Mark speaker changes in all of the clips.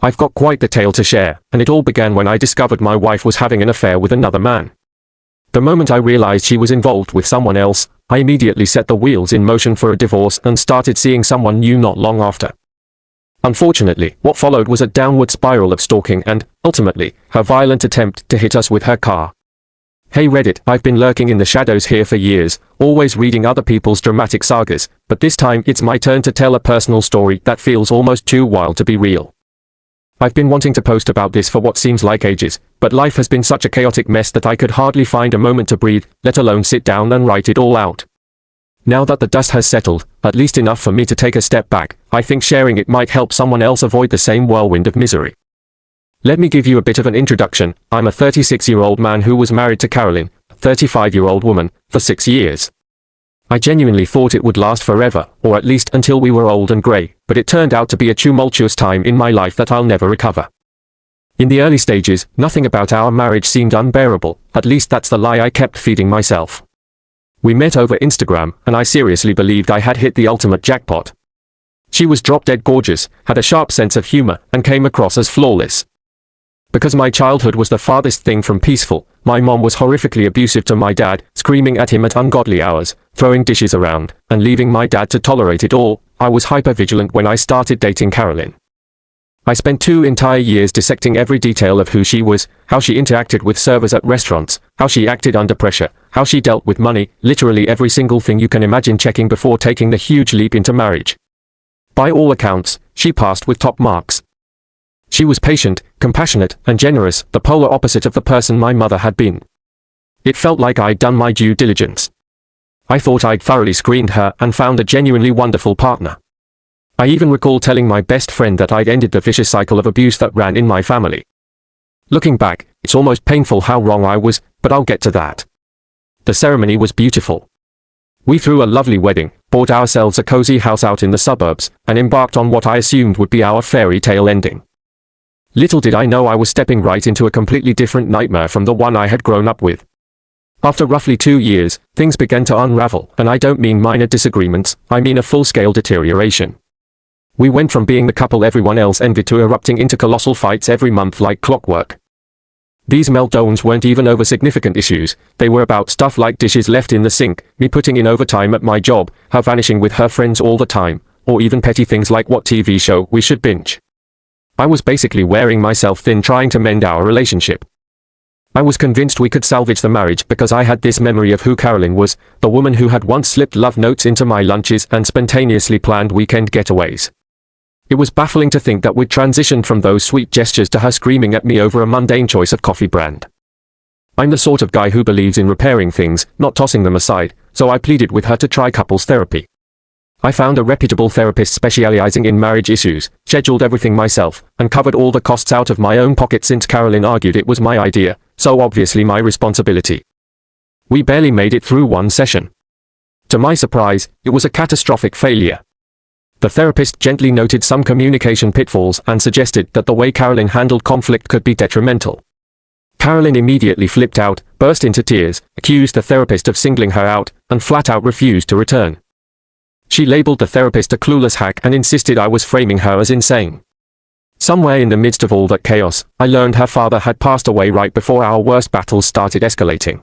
Speaker 1: I've got quite the tale to share, and it all began when I discovered my wife was having an affair with another man. The moment I realized she was involved with someone else, I immediately set the wheels in motion for a divorce and started seeing someone new not long after. Unfortunately, what followed was a downward spiral of stalking and, ultimately, her violent attempt to hit us with her car. Hey Reddit, I've been lurking in the shadows here for years, always reading other people's dramatic sagas, but this time it's my turn to tell a personal story that feels almost too wild to be real. I've been wanting to post about this for what seems like ages, but life has been such a chaotic mess that I could hardly find a moment to breathe, let alone sit down and write it all out. Now that the dust has settled, at least enough for me to take a step back, I think sharing it might help someone else avoid the same whirlwind of misery. Let me give you a bit of an introduction. I'm a 36-year-old man who was married to Carolyn, a 35-year-old woman, for 6 years. I genuinely thought it would last forever, or at least until we were old and grey, but it turned out to be a tumultuous time in my life that I'll never recover. In the early stages, nothing about our marriage seemed unbearable, at least that's the lie I kept feeding myself. We met over Instagram, and I seriously believed I had hit the ultimate jackpot. She was drop-dead gorgeous, had a sharp sense of humor, and came across as flawless. Because my childhood was the farthest thing from peaceful, my mom was horrifically abusive to my dad, screaming at him at ungodly hours, throwing dishes around, and leaving my dad to tolerate it all. I was hyper-vigilant when I started dating Carolyn. I spent 2 entire years dissecting every detail of who she was, how she interacted with servers at restaurants, how she acted under pressure, how she dealt with money, literally every single thing you can imagine checking before taking the huge leap into marriage. By all accounts, she passed with top marks. She was patient, compassionate, and generous, the polar opposite of the person my mother had been. It felt like I'd done my due diligence. I thought I'd thoroughly screened her and found a genuinely wonderful partner. I even recall telling my best friend that I'd ended the vicious cycle of abuse that ran in my family. Looking back, it's almost painful how wrong I was, but I'll get to that. The ceremony was beautiful. We threw a lovely wedding, bought ourselves a cozy house out in the suburbs, and embarked on what I assumed would be our fairy tale ending. Little did I know I was stepping right into a completely different nightmare from the one I had grown up with. After roughly 2 years, things began to unravel, and I don't mean minor disagreements, I mean a full-scale deterioration. We went from being the couple everyone else envied to erupting into colossal fights every month like clockwork. These meltdowns weren't even over significant issues, they were about stuff like dishes left in the sink, me putting in overtime at my job, her vanishing with her friends all the time, or even petty things like what TV show we should binge. I was basically wearing myself thin trying to mend our relationship. I was convinced we could salvage the marriage because I had this memory of who Carolyn was, the woman who had once slipped love notes into my lunches and spontaneously planned weekend getaways. It was baffling to think that we'd transitioned from those sweet gestures to her screaming at me over a mundane choice of coffee brand. I'm the sort of guy who believes in repairing things, not tossing them aside, so I pleaded with her to try couples therapy. I found a reputable therapist specializing in marriage issues, scheduled everything myself, and covered all the costs out of my own pocket since Carolyn argued it was my idea, so obviously my responsibility. We barely made it through one session. To my surprise, it was a catastrophic failure. The therapist gently noted some communication pitfalls and suggested that the way Carolyn handled conflict could be detrimental. Carolyn immediately flipped out, burst into tears, accused the therapist of singling her out, and flat out refused to return. She labeled the therapist a clueless hack and insisted I was framing her as insane. Somewhere in the midst of all that chaos, I learned her father had passed away right before our worst battles started escalating.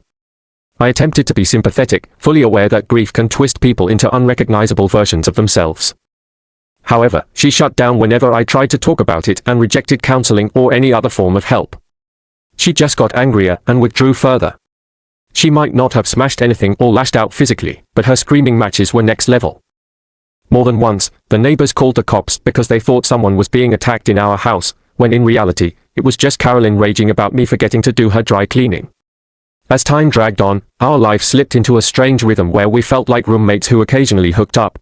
Speaker 1: I attempted to be sympathetic, fully aware that grief can twist people into unrecognizable versions of themselves. However, she shut down whenever I tried to talk about it and rejected counseling or any other form of help. She just got angrier and withdrew further. She might not have smashed anything or lashed out physically, but her screaming matches were next level. More than once, the neighbors called the cops because they thought someone was being attacked in our house, when in reality, it was just Carolyn raging about me forgetting to do her dry cleaning. As time dragged on, our life slipped into a strange rhythm where we felt like roommates who occasionally hooked up.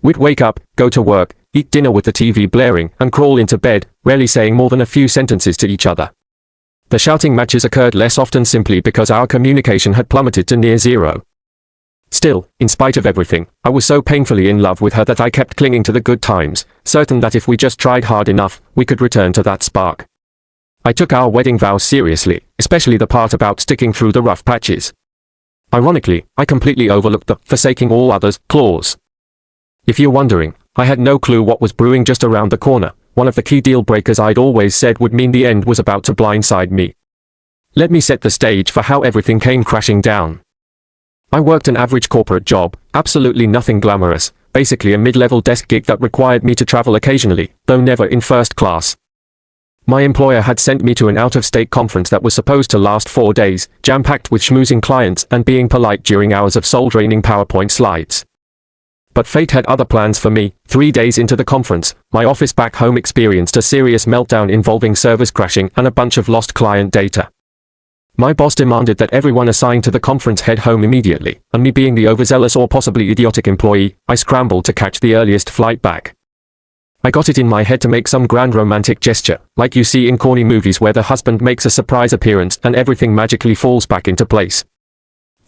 Speaker 1: We'd wake up, go to work, eat dinner with the TV blaring, and crawl into bed, rarely saying more than a few sentences to each other. The shouting matches occurred less often simply because our communication had plummeted to near zero. Still, in spite of everything, I was so painfully in love with her that I kept clinging to the good times, certain that if we just tried hard enough, we could return to that spark. I took our wedding vows seriously, especially the part about sticking through the rough patches. Ironically, I completely overlooked the "forsaking all others" clause. If you're wondering, I had no clue what was brewing just around the corner, one of the key deal breakers I'd always said would mean the end was about to blindside me. Let me set the stage for how everything came crashing down. I worked an average corporate job, absolutely nothing glamorous, basically a mid-level desk gig that required me to travel occasionally, though never in first class. My employer had sent me to an out-of-state conference that was supposed to last 4 days, jam-packed with schmoozing clients and being polite during hours of soul-draining PowerPoint slides. But fate had other plans for me. 3 days into the conference, my office back home experienced a serious meltdown involving servers crashing and a bunch of lost client data. My boss demanded that everyone assigned to the conference head home immediately, and me being the overzealous or possibly idiotic employee, I scrambled to catch the earliest flight back. I got it in my head to make some grand romantic gesture, like you see in corny movies where the husband makes a surprise appearance and everything magically falls back into place.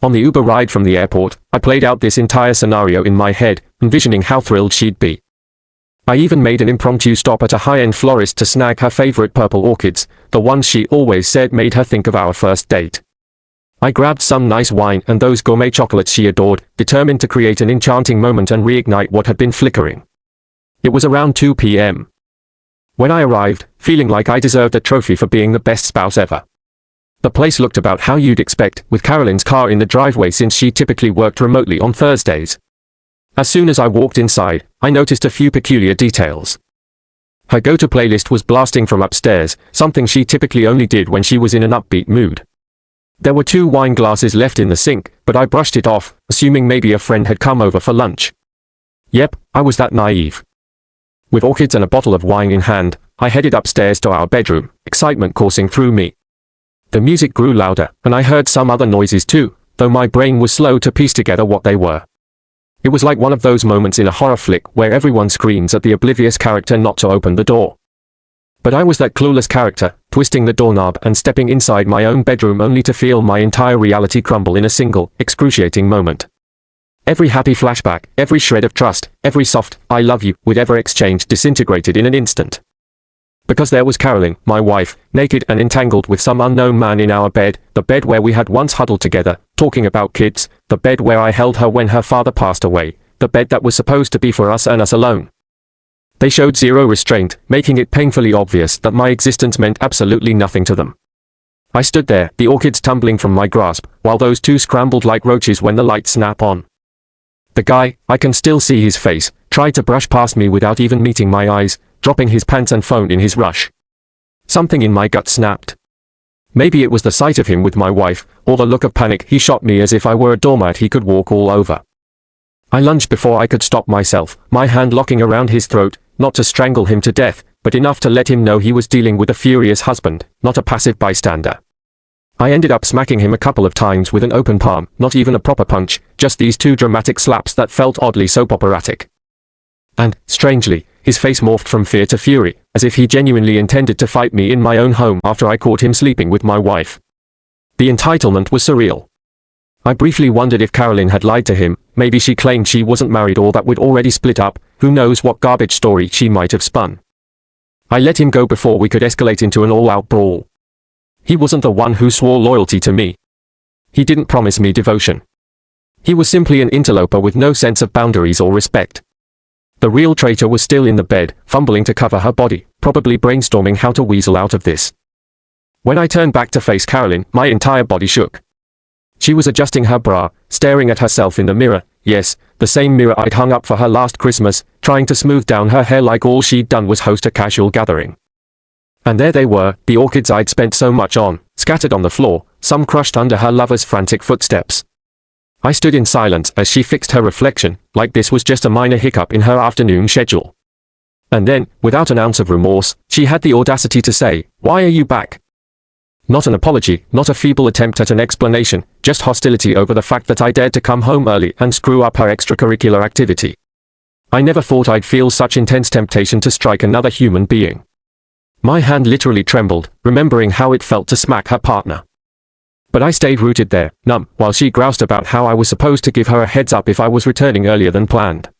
Speaker 1: On the Uber ride from the airport, I played out this entire scenario in my head, envisioning how thrilled she'd be. I even made an impromptu stop at a high-end florist to snag her favorite purple orchids, the ones she always said made her think of our first date. I grabbed some nice wine and those gourmet chocolates she adored, determined to create an enchanting moment and reignite what had been flickering. It was around 2 p.m. when I arrived, feeling like I deserved a trophy for being the best spouse ever. The place looked about how you'd expect, with Carolyn's car in the driveway since she typically worked remotely on Thursdays. As soon as I walked inside, I noticed a few peculiar details. Her go-to playlist was blasting from upstairs, something she typically only did when she was in an upbeat mood. There were 2 wine glasses left in the sink, but I brushed it off, assuming maybe a friend had come over for lunch. Yep, I was that naive. With orchids and a bottle of wine in hand, I headed upstairs to our bedroom, excitement coursing through me. The music grew louder, and I heard some other noises too, though my brain was slow to piece together what they were. It was like one of those moments in a horror flick where everyone screams at the oblivious character not to open the door. But I was that clueless character, twisting the doorknob and stepping inside my own bedroom only to feel my entire reality crumble in a single, excruciating moment. Every happy flashback, every shred of trust, every soft, I love you, we'd ever exchanged disintegrated in an instant. Because there was Carolyn, my wife, naked and entangled with some unknown man in our bed, the bed where we had once huddled together, talking about kids, the bed where I held her when her father passed away, the bed that was supposed to be for us and us alone. They showed zero restraint, making it painfully obvious that my existence meant absolutely nothing to them. I stood there, the orchids tumbling from my grasp, while those 2 scrambled like roaches when the lights snap on. The guy, I can still see his face, tried to brush past me without even meeting my eyes, dropping his pants and phone in his rush. Something in my gut snapped. Maybe it was the sight of him with my wife, or the look of panic he shot me as if I were a doormat he could walk all over. I lunged before I could stop myself, my hand locking around his throat, not to strangle him to death, but enough to let him know he was dealing with a furious husband, not a passive bystander. I ended up smacking him a couple of times with an open palm, not even a proper punch, just these 2 dramatic slaps that felt oddly soap operatic. And, strangely, his face morphed from fear to fury, as if he genuinely intended to fight me in my own home after I caught him sleeping with my wife. The entitlement was surreal. I briefly wondered if Carolyn had lied to him, maybe she claimed she wasn't married or that we'd already split up, who knows what garbage story she might have spun. I let him go before we could escalate into an all-out brawl. He wasn't the one who swore loyalty to me. He didn't promise me devotion. He was simply an interloper with no sense of boundaries or respect. The real traitor was still in the bed, fumbling to cover her body, probably brainstorming how to weasel out of this. When I turned back to face Carolyn, my entire body shook. She was adjusting her bra, staring at herself in the mirror, yes, the same mirror I'd hung up for her last Christmas, trying to smooth down her hair like all she'd done was host a casual gathering. And there they were, the orchids I'd spent so much on, scattered on the floor, some crushed under her lover's frantic footsteps. I stood in silence as she fixed her reflection, like this was just a minor hiccup in her afternoon schedule. And then, without an ounce of remorse, she had the audacity to say, "Why are you back?" Not an apology, not a feeble attempt at an explanation, just hostility over the fact that I dared to come home early and screw up her extracurricular activity. I never thought I'd feel such intense temptation to strike another human being. My hand literally trembled, remembering how it felt to smack her partner. But I stayed rooted there, numb, while she groused about how I was supposed to give her a heads up if I was returning earlier than planned.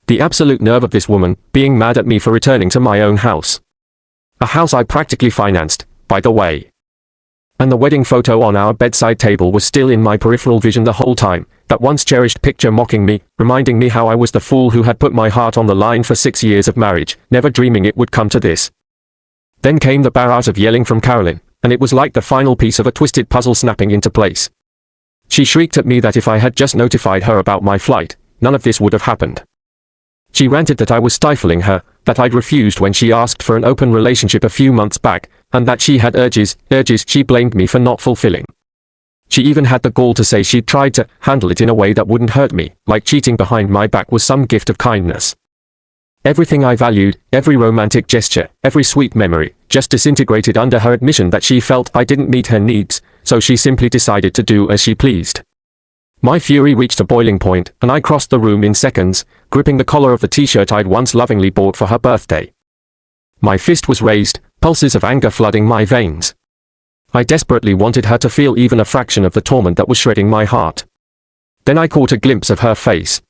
Speaker 1: The absolute nerve of this woman, being mad at me for returning to my own house. A house I practically financed, by the way. And the wedding photo on our bedside table was still in my peripheral vision the whole time, That once cherished picture mocking me, reminding me how I was the fool who had put my heart on the line for 6 years of marriage, never dreaming it would come to this. Then came the barrage of yelling from Carolyn, and it was like the final piece of a twisted puzzle snapping into place. She shrieked at me that if I had just notified her about my flight, none of this would have happened. She ranted that I was stifling her, that I'd refused when she asked for an open relationship a few months back, and that she had urges she blamed me for not fulfilling. She even had the gall to say she'd tried to handle it in a way that wouldn't hurt me, like cheating behind my back was some gift of kindness. Everything I valued, every romantic gesture, every sweet memory, just disintegrated under her admission that she felt I didn't meet her needs, so she simply decided to do as she pleased. My fury reached a boiling point, and I crossed the room in seconds, gripping the collar of the t-shirt I'd once lovingly bought for her birthday. My fist was raised, pulses of anger flooding my veins. I desperately wanted her to feel even a fraction of the torment that was shredding my heart. Then I caught a glimpse of her face.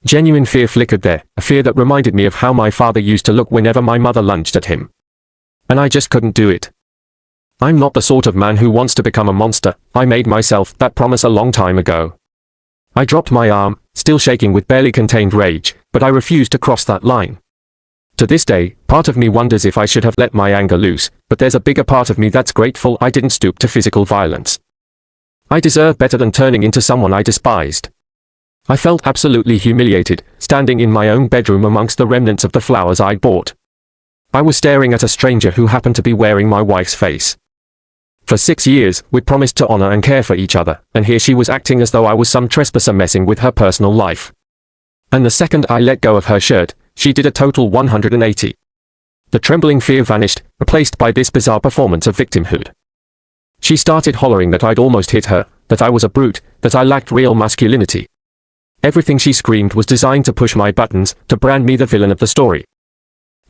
Speaker 1: Genuine fear flickered there, a fear that reminded me of how my father used to look whenever my mother lunged at him. And I just couldn't do it. I'm not the sort of man who wants to become a monster. I made myself that promise a long time ago. I dropped my arm, still shaking with barely contained rage, but I refused to cross that line. To this day, part of me wonders if I should have let my anger loose, but there's a bigger part of me that's grateful I didn't stoop to physical violence. I deserve better than turning into someone I despised. I felt absolutely humiliated, standing in my own bedroom amongst the remnants of the flowers I'd bought. I was staring at a stranger who happened to be wearing my wife's face. For 6 years, we'd promised to honor and care for each other, and here she was acting as though I was some trespasser messing with her personal life. And the second I let go of her shirt, she did a total 180. The trembling fear vanished, replaced by this bizarre performance of victimhood. She started hollering that I'd almost hit her, that I was a brute, that I lacked real masculinity. Everything she screamed was designed to push my buttons, to brand me the villain of the story.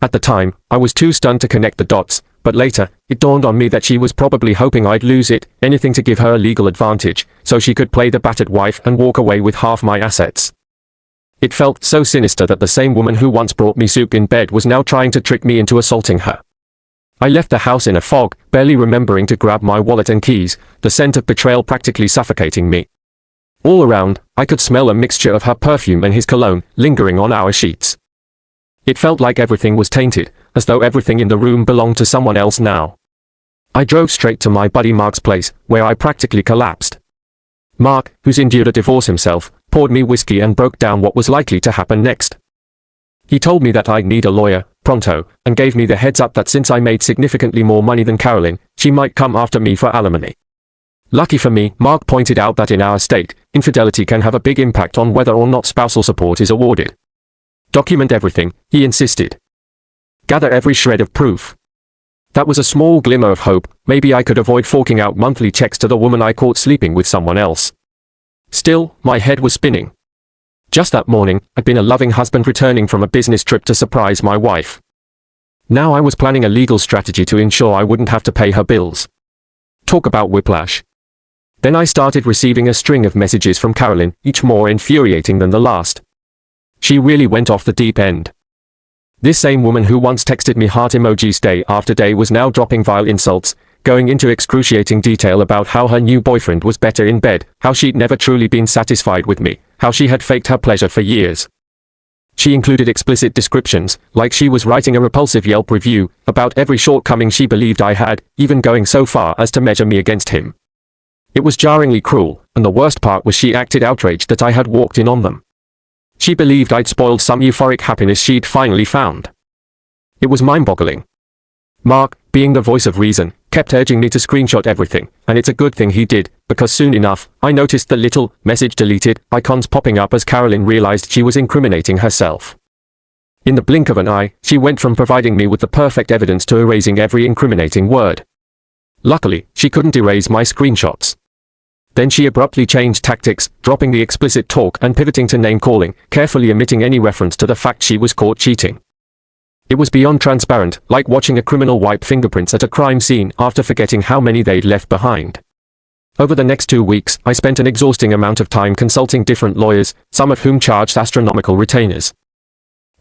Speaker 1: At the time, I was too stunned to connect the dots, but later, it dawned on me that she was probably hoping I'd lose it, anything to give her a legal advantage, so she could play the battered wife and walk away with half my assets. It felt so sinister that the same woman who once brought me soup in bed was now trying to trick me into assaulting her. I left the house in a fog, barely remembering to grab my wallet and keys, the scent of betrayal practically suffocating me. All around, I could smell a mixture of her perfume and his cologne, lingering on our sheets. It felt like everything was tainted, as though everything in the room belonged to someone else now. I drove straight to my buddy Mark's place, where I practically collapsed. Mark, who's endured a divorce himself, poured me whiskey and broke down what was likely to happen next. He told me that I'd need a lawyer, pronto, and gave me the heads up that since I made significantly more money than Carolyn, she might come after me for alimony. Lucky for me, Mark pointed out that in our state, infidelity can have a big impact on whether or not spousal support is awarded. Document everything, he insisted. Gather every shred of proof. That was a small glimmer of hope. Maybe I could avoid forking out monthly checks to the woman I caught sleeping with someone else. Still, my head was spinning. Just that morning, I'd been a loving husband returning from a business trip to surprise my wife. Now I was planning a legal strategy to ensure I wouldn't have to pay her bills. Talk about whiplash. Then I started receiving a string of messages from Carolyn, each more infuriating than the last. She really went off the deep end. This same woman who once texted me heart emojis day after day was now dropping vile insults, going into excruciating detail about how her new boyfriend was better in bed, how she'd never truly been satisfied with me, how she had faked her pleasure for years. She included explicit descriptions, like she was writing a repulsive Yelp review, about every shortcoming she believed I had, even going so far as to measure me against him. It was jarringly cruel, and the worst part was she acted outraged that I had walked in on them. She believed I'd spoiled some euphoric happiness she'd finally found. It was mind-boggling. Mark, being the voice of reason, kept urging me to screenshot everything, and it's a good thing he did, because soon enough, I noticed the little message deleted icons popping up as Carolyn realized she was incriminating herself. In the blink of an eye, she went from providing me with the perfect evidence to erasing every incriminating word. Luckily, she couldn't erase my screenshots. Then she abruptly changed tactics, dropping the explicit talk and pivoting to name-calling, carefully omitting any reference to the fact she was caught cheating. It was beyond transparent, like watching a criminal wipe fingerprints at a crime scene after forgetting how many they'd left behind. Over the next 2 weeks, I spent an exhausting amount of time consulting different lawyers, some of whom charged astronomical retainers.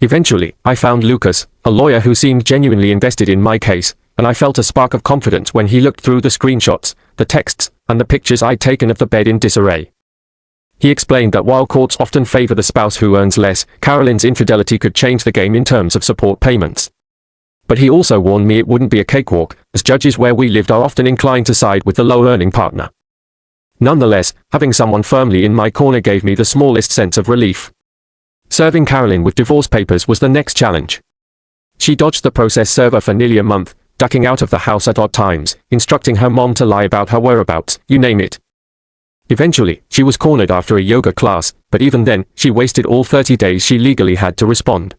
Speaker 1: Eventually, I found Lucas, a lawyer who seemed genuinely invested in my case, and I felt a spark of confidence when he looked through the screenshots, the texts, and the pictures I'd taken of the bed in disarray. He explained that while courts often favor the spouse who earns less, Carolyn's infidelity could change the game in terms of support payments. But he also warned me it wouldn't be a cakewalk, as judges where we lived are often inclined to side with the low-earning partner. Nonetheless, having someone firmly in my corner gave me the smallest sense of relief. Serving Carolyn with divorce papers was the next challenge. She dodged the process server for nearly a month, ducking out of the house at odd times, instructing her mom to lie about her whereabouts, you name it. Eventually, she was cornered after a yoga class, but even then, she wasted all 30 days she legally had to respond.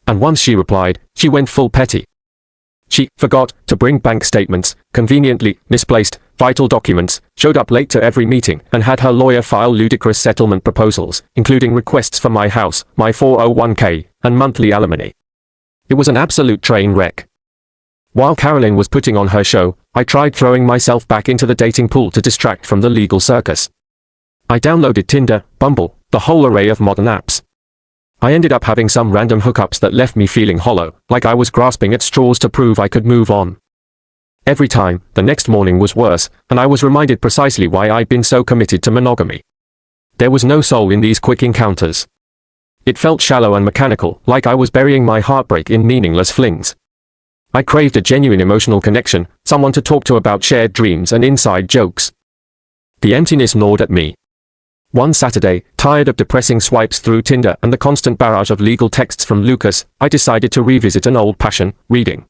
Speaker 1: And once she replied, she went full petty. She forgot to bring bank statements, conveniently misplaced vital documents, showed up late to every meeting, and had her lawyer file ludicrous settlement proposals, including requests for my house, my 401k, and monthly alimony. It was an absolute train wreck. While Carolyn was putting on her show, I tried throwing myself back into the dating pool to distract from the legal circus. I downloaded Tinder, Bumble, the whole array of modern apps. I ended up having some random hookups that left me feeling hollow, like I was grasping at straws to prove I could move on. Every time, the next morning was worse, and I was reminded precisely why I'd been so committed to monogamy. There was no soul in these quick encounters. It felt shallow and mechanical, like I was burying my heartbreak in meaningless flings. I craved a genuine emotional connection, someone to talk to about shared dreams and inside jokes. The emptiness gnawed at me. One Saturday, tired of depressing swipes through Tinder and the constant barrage of legal texts from Lucas, I decided to revisit an old passion, reading.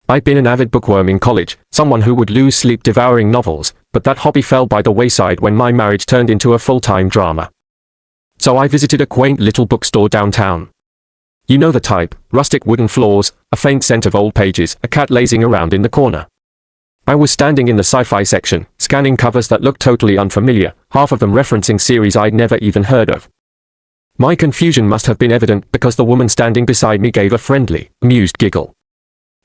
Speaker 1: I'd been an avid bookworm in college, someone who would lose sleep devouring novels, but that hobby fell by the wayside when my marriage turned into a full-time drama. So I visited a quaint little bookstore downtown. You know the type, rustic wooden floors, a faint scent of old pages, a cat lazing around in the corner. I was standing in the sci-fi section, scanning covers that looked totally unfamiliar, half of them referencing series I'd never even heard of. My confusion must have been evident because the woman standing beside me gave a friendly, amused giggle.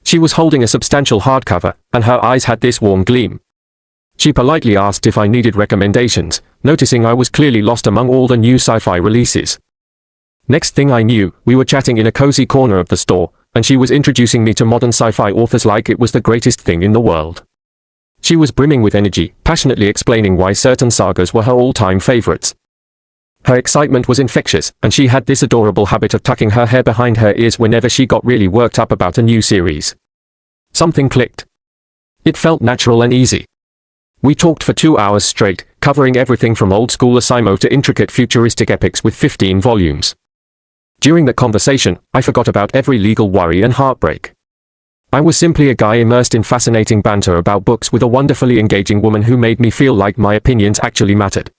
Speaker 1: She was holding a substantial hardcover, and her eyes had this warm gleam. She politely asked if I needed recommendations, noticing I was clearly lost among all the new sci-fi releases. Next thing I knew, we were chatting in a cozy corner of the store, and she was introducing me to modern sci-fi authors like it was the greatest thing in the world. She was brimming with energy, passionately explaining why certain sagas were her all-time favorites. Her excitement was infectious, and she had this adorable habit of tucking her hair behind her ears whenever she got really worked up about a new series. Something clicked. It felt natural and easy. We talked for 2 hours straight, covering everything from old-school Asimo to intricate futuristic epics with 15 volumes. During the conversation, I forgot about every legal worry and heartbreak. I was simply a guy immersed in fascinating banter about books with a wonderfully engaging woman who made me feel like my opinions actually mattered.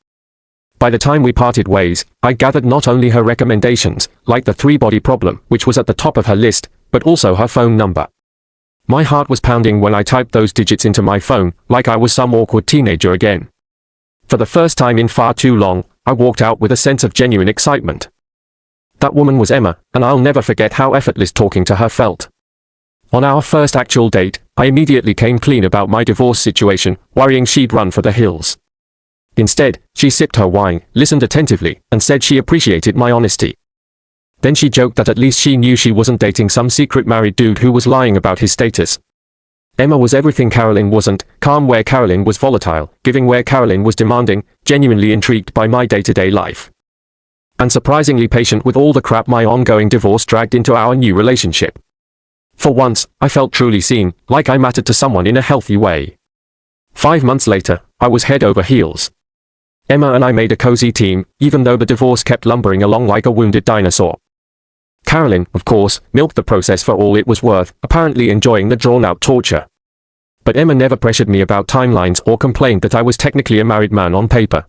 Speaker 1: By the time we parted ways, I gathered not only her recommendations, like the three-body problem, which was at the top of her list, but also her phone number. My heart was pounding when I typed those digits into my phone, like I was some awkward teenager again. For the first time in far too long, I walked out with a sense of genuine excitement. That woman was Emma, and I'll never forget how effortless talking to her felt. On our first actual date, I immediately came clean about my divorce situation, worrying she'd run for the hills. Instead, she sipped her wine, listened attentively, and said she appreciated my honesty. Then she joked that at least she knew she wasn't dating some secret married dude who was lying about his status. Emma was everything Carolyn wasn't, calm where Carolyn was volatile, giving where Carolyn was demanding, genuinely intrigued by my day-to-day life. And surprisingly patient with all the crap my ongoing divorce dragged into our new relationship. For once, I felt truly seen, like I mattered to someone in a healthy way. 5 months later, I was head over heels. Emma and I made a cozy team, even though the divorce kept lumbering along like a wounded dinosaur. Carolyn, of course, milked the process for all it was worth, apparently enjoying the drawn-out torture. But Emma never pressured me about timelines or complained that I was technically a married man on paper.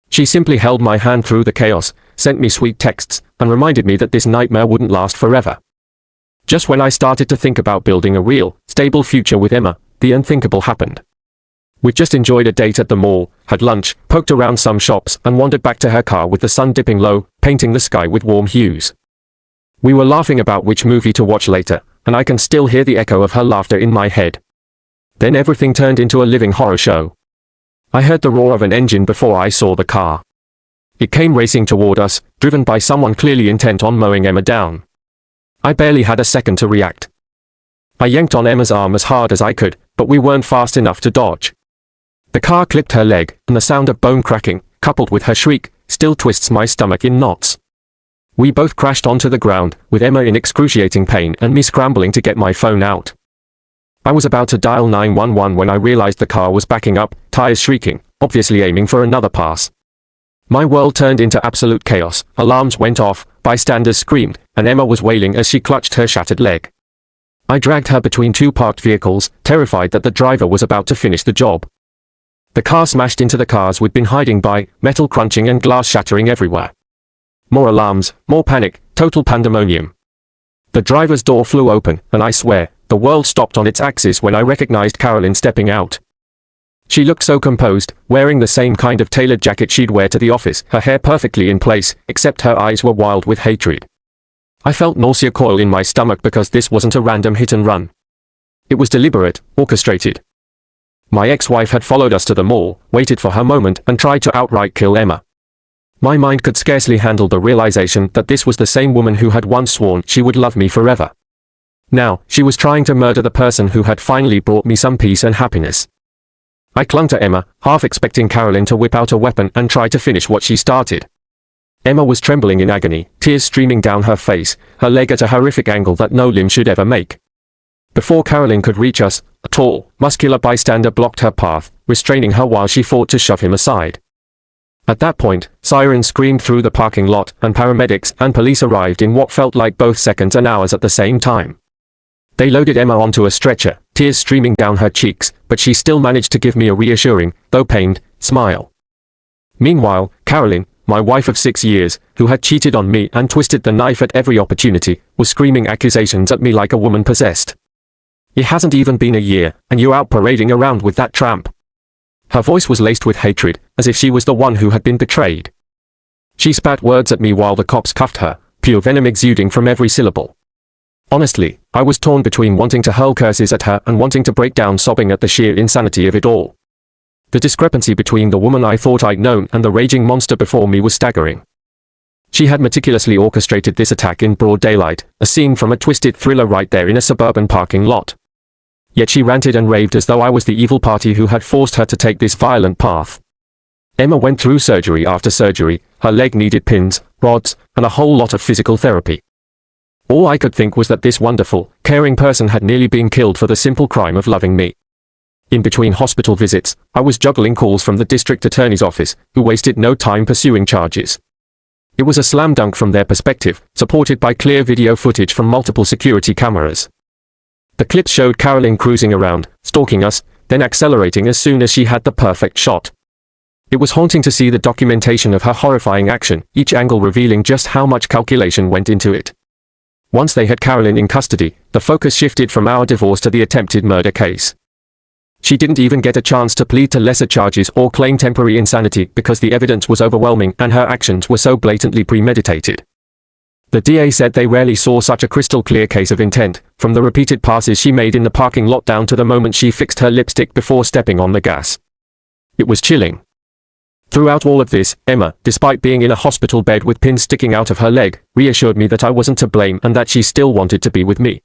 Speaker 1: She simply held my hand through the chaos, sent me sweet texts, and reminded me that this nightmare wouldn't last forever. Just when I started to think about building a real, stable future with Emma, the unthinkable happened. We'd just enjoyed a date at the mall, had lunch, poked around some shops, and wandered back to her car with the sun dipping low, painting the sky with warm hues. We were laughing about which movie to watch later, and I can still hear the echo of her laughter in my head. Then everything turned into a living horror show. I heard the roar of an engine before I saw the car. It came racing toward us, driven by someone clearly intent on mowing Emma down. I barely had a second to react. I yanked on Emma's arm as hard as I could, but we weren't fast enough to dodge. The car clipped her leg, and the sound of bone cracking, coupled with her shriek, still twists my stomach in knots. We both crashed onto the ground, with Emma in excruciating pain and me scrambling to get my phone out. I was about to dial 911 when I realized the car was backing up, tires shrieking, obviously aiming for another pass. My world turned into absolute chaos, alarms went off, bystanders screamed, and Emma was wailing as she clutched her shattered leg. I dragged her between two parked vehicles, terrified that the driver was about to finish the job. The car smashed into the cars we'd been hiding by, metal crunching and glass shattering everywhere. More alarms, more panic, total pandemonium. The driver's door flew open, and I swear, the world stopped on its axis when I recognized Carolyn stepping out. She looked so composed, wearing the same kind of tailored jacket she'd wear to the office, her hair perfectly in place, except her eyes were wild with hatred. I felt nausea coil in my stomach because this wasn't a random hit and run. It was deliberate, orchestrated. My ex-wife had followed us to the mall, waited for her moment, and tried to outright kill Emma. My mind could scarcely handle the realization that this was the same woman who had once sworn she would love me forever. Now, she was trying to murder the person who had finally brought me some peace and happiness. I clung to Emma, half expecting Carolyn to whip out a weapon and try to finish what she started. Emma was trembling in agony, tears streaming down her face, her leg at a horrific angle that no limb should ever make. Before Carolyn could reach us, a tall, muscular bystander blocked her path, restraining her while she fought to shove him aside. At that point, sirens screamed through the parking lot, and paramedics and police arrived in what felt like both seconds and hours at the same time. They loaded Emma onto a stretcher, tears streaming down her cheeks, but she still managed to give me a reassuring, though pained, smile. Meanwhile, Carolyn, my wife of 6 years, who had cheated on me and twisted the knife at every opportunity, was screaming accusations at me like a woman possessed. It hasn't even been a year, and you're out parading around with that tramp. Her voice was laced with hatred, as if she was the one who had been betrayed. She spat words at me while the cops cuffed her, pure venom exuding from every syllable. Honestly, I was torn between wanting to hurl curses at her and wanting to break down sobbing at the sheer insanity of it all. The discrepancy between the woman I thought I'd known and the raging monster before me was staggering. She had meticulously orchestrated this attack in broad daylight, a scene from a twisted thriller right there in a suburban parking lot. Yet she ranted and raved as though I was the evil party who had forced her to take this violent path. Emma went through surgery after surgery, her leg needed pins, rods, and a whole lot of physical therapy. All I could think was that this wonderful, caring person had nearly been killed for the simple crime of loving me. In between hospital visits, I was juggling calls from the district attorney's office, who wasted no time pursuing charges. It was a slam dunk from their perspective, supported by clear video footage from multiple security cameras. The clips showed Carolyn cruising around, stalking us, then accelerating as soon as she had the perfect shot. It was haunting to see the documentation of her horrifying action, each angle revealing just how much calculation went into it. Once they had Carolyn in custody, the focus shifted from our divorce to the attempted murder case. She didn't even get a chance to plead to lesser charges or claim temporary insanity because the evidence was overwhelming and her actions were so blatantly premeditated. The DA said they rarely saw such a crystal clear case of intent, from the repeated passes she made in the parking lot down to the moment she fixed her lipstick before stepping on the gas. It was chilling. Throughout all of this, Emma, despite being in a hospital bed with pins sticking out of her leg, reassured me that I wasn't to blame and that she still wanted to be with me.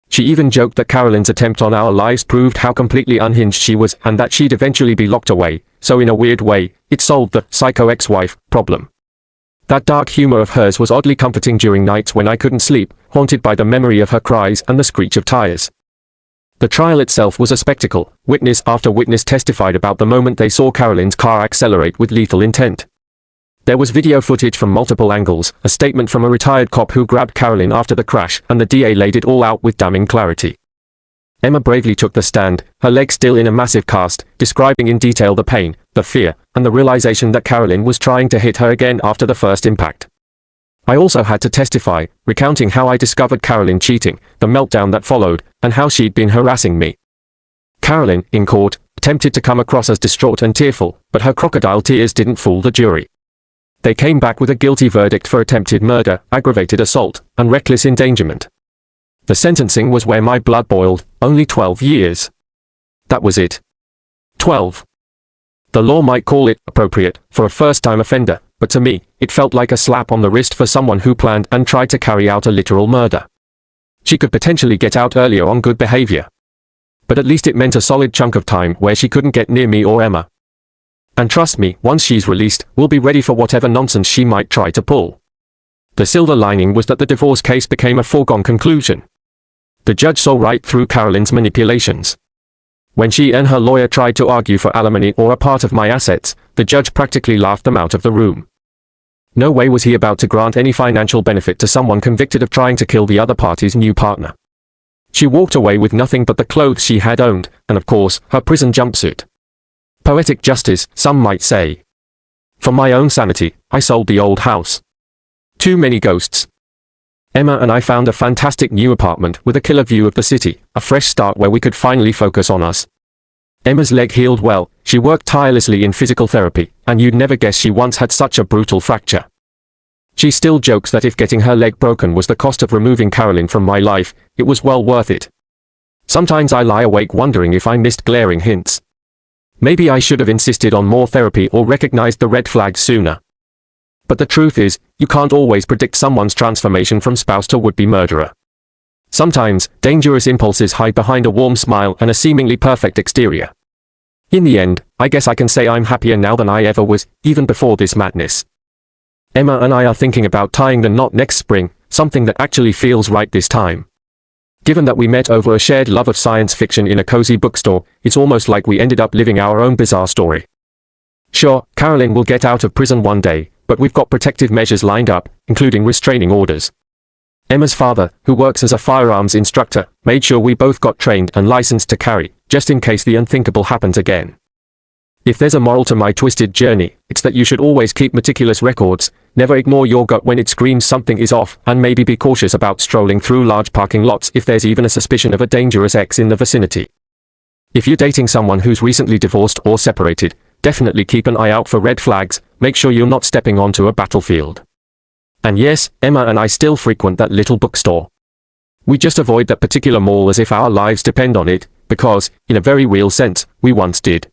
Speaker 1: She even joked that Carolyn's attempt on our lives proved how completely unhinged she was and that she'd eventually be locked away, so in a weird way, it solved the psycho ex-wife problem. That dark humor of hers was oddly comforting during nights when I couldn't sleep, haunted by the memory of her cries and the screech of tires. The trial itself was a spectacle. Witness after witness testified about the moment they saw Carolyn's car accelerate with lethal intent. There was video footage from multiple angles, a statement from a retired cop who grabbed Carolyn after the crash, and the DA laid it all out with damning clarity. Emma bravely took the stand, her leg still in a massive cast, describing in detail the pain, the fear, and the realization that Carolyn was trying to hit her again after the first impact. I also had to testify, recounting how I discovered Carolyn cheating, the meltdown that followed, and how she'd been harassing me. Carolyn, in court, attempted to come across as distraught and tearful, but her crocodile tears didn't fool the jury. They came back with a guilty verdict for attempted murder, aggravated assault, and reckless endangerment. The sentencing was where my blood boiled, only 12 years. That was it. 12. The law might call it appropriate for a first-time offender, but to me, it felt like a slap on the wrist for someone who planned and tried to carry out a literal murder. She could potentially get out earlier on good behavior. But at least it meant a solid chunk of time where she couldn't get near me or Emma. And trust me, once she's released, we'll be ready for whatever nonsense she might try to pull. The silver lining was that the divorce case became a foregone conclusion. The judge saw right through Carolyn's manipulations. When she and her lawyer tried to argue for alimony or a part of my assets, the judge practically laughed them out of the room. No way was he about to grant any financial benefit to someone convicted of trying to kill the other party's new partner. She walked away with nothing but the clothes she had owned, and of course, her prison jumpsuit. Poetic justice, some might say. For my own sanity, I sold the old house. Too many ghosts. Emma and I found a fantastic new apartment with a killer view of the city, a fresh start where we could finally focus on us. Emma's leg healed well, she worked tirelessly in physical therapy, and you'd never guess she once had such a brutal fracture. She still jokes that if getting her leg broken was the cost of removing Carolyn from my life, it was well worth it. Sometimes I lie awake wondering if I missed glaring hints. Maybe I should have insisted on more therapy or recognized the red flags sooner. But the truth is, you can't always predict someone's transformation from spouse to would-be murderer. Sometimes, dangerous impulses hide behind a warm smile and a seemingly perfect exterior. In the end, I guess I can say I'm happier now than I ever was, even before this madness. Emma and I are thinking about tying the knot next spring, something that actually feels right this time. Given that we met over a shared love of science fiction in a cozy bookstore, it's almost like we ended up living our own bizarre story. Sure, Carolyn will get out of prison one day, but we've got protective measures lined up, including restraining orders. Emma's father, who works as a firearms instructor, made sure we both got trained and licensed to carry, just in case the unthinkable happens again. If there's a moral to my twisted journey, it's that you should always keep meticulous records, never ignore your gut when it screams something is off, and maybe be cautious about strolling through large parking lots if there's even a suspicion of a dangerous ex in the vicinity. If you're dating someone who's recently divorced or separated, definitely keep an eye out for red flags, make sure you're not stepping onto a battlefield. And yes, Emma and I still frequent that little bookstore. We just avoid that particular mall as if our lives depend on it, because, in a very real sense, we once did.